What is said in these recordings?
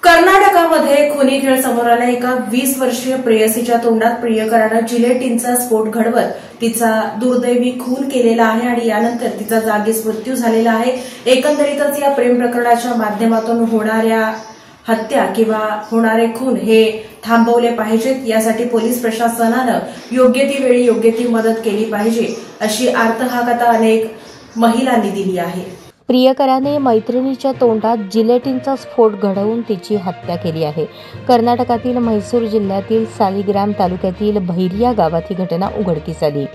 कर्नाटकामध्ये खुनी खेळ समोर आला। एका 20 वर्षीय प्रेयसीच्या तोंडात प्रियकरानं जिलेटिनचा स्फोट घडवत तिचा दुर्दैवी खून केलेला आहे आणि यानंतर तिचा जागीच मृत्यू झालेला आहे। एकंदरीतच या प्रेम प्रकरणाच्या माध्यमातून होणाऱ्या हत्या किंवा होणारे खून हे थांबवले पाहिजेत। यासाठी पोलीस प्रशासनानं योग्य ती वेळी योग्य ती मदत केली पाहिजे, अशी आर्तहाकता अनेक महिलांनी दिली आहे। प्रियकराने मैत्रिणीच्या तोंडात जिलेटिनचा स्फोट घडवून तिची हत्या केली आहे। कर्नाटकातील म्हैसूर जिल्ह्यातील सालिग्राम तालुक्यातील भैरिया गावात ही घटना उघडकीस आली।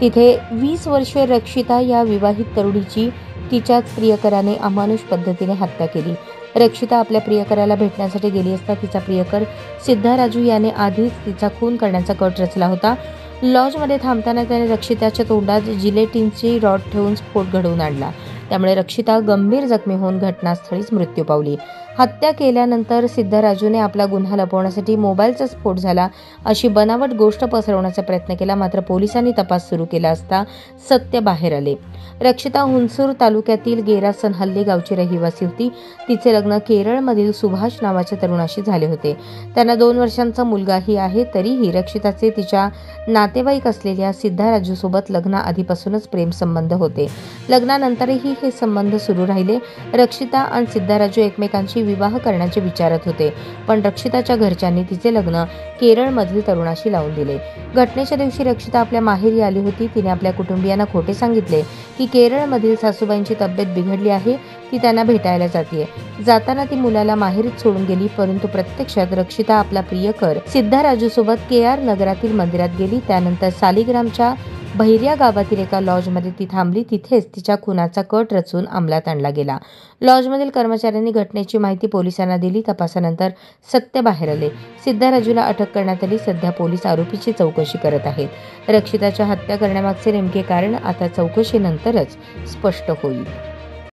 तिथे 20 वर्षीय रक्षिता या विवाहित तरुणीची तिच्याच प्रियकराने अमानुष पद्धतीने हत्या केली। रक्षिता आपल्या प्रियकराला भेटण्यासाठी गेली असता तिचा प्रियकर सिद्धाराजू याने आधीच तिचा खून करण्याचा कट रचला होता। लॉजमध्ये थांबताना त्याने रक्षिताच्या तोंडात जिलेटिनची रॉड ठेवून स्फोट घडवून आणला। त्यामुळे रक्षिता गंभीर जखमी होऊन घटनास्थळीच मृत्यू पावली। हत्या केल्यानंतर सिद्धाराजूने आपला गुन्हा लपवण्यासाठी मोबाईलचा स्फोट झाला अशी बनावट गोष्ट पसरवण्याचा प्रयत्न केला, मात्र पोलिसांनी तपास सुरू केला असता सत्य बाहेर आले। रक्षिता हुनसूर तालुक्यातील गेरासनहल्ली गावची रहिवासी होती। तिचे लग्न केरळमधील सुभाष नावाच्या तरुणाशी झाले होते। त्यांना 2 वर्षांचा मुलगाही आहे। तरीही रक्षिताचे तिच्या नातेवाईक असलेल्या सिद्धाराजूसोबत लग्नाआधीपासूनच प्रेम संबंध होते। लग्नानंतरही हे संबंध सुरू राहिले। रक्षिता आणि सिद्धाराजू एकमेकांशी विवाह करण्याचे विचारत होते, पण रक्षिताच्या घरच्यांनी तिचे लग्न केरळमधील तरुणाशी लावून दिले। घटनेच्या दिवशी रक्षिता आपल्या माहेरी आली होती। तिने आपल्या कुटुंबियांना खोटे सांगितले की केरळमधील सासूबाईंची तब्येत बिघडली आहे, ती त्यांना भेटायला जातीये। जाताना ती मुलाला माहेरीत सोडून गेली, परंतु प्रत्यक्षात रक्षिता आपला प्रियकर सिद्धाराजूसोबत KR नगरातील मंदिरात गेली। त्यानंतर सालिग्रामच्या भैरिया गावातील एका लॉजमध्ये ती थांबली। तिथेच तिच्या खुनाचा कट रचून अंमलात आणला गेला। लॉजमधील कर्मचाऱ्यांनी घटनेची माहिती पोलिसांना दिली। तपासानंतर सत्य बाहेर आले। सिद्धाराजूला अटक करण्यात आली। सध्या पोलीस आरोपीची चौकशी करत आहेत। रक्षिताच्या हत्या करण्यामागचे नेमके कारण आता चौकशीनंतरच स्पष्ट होईल।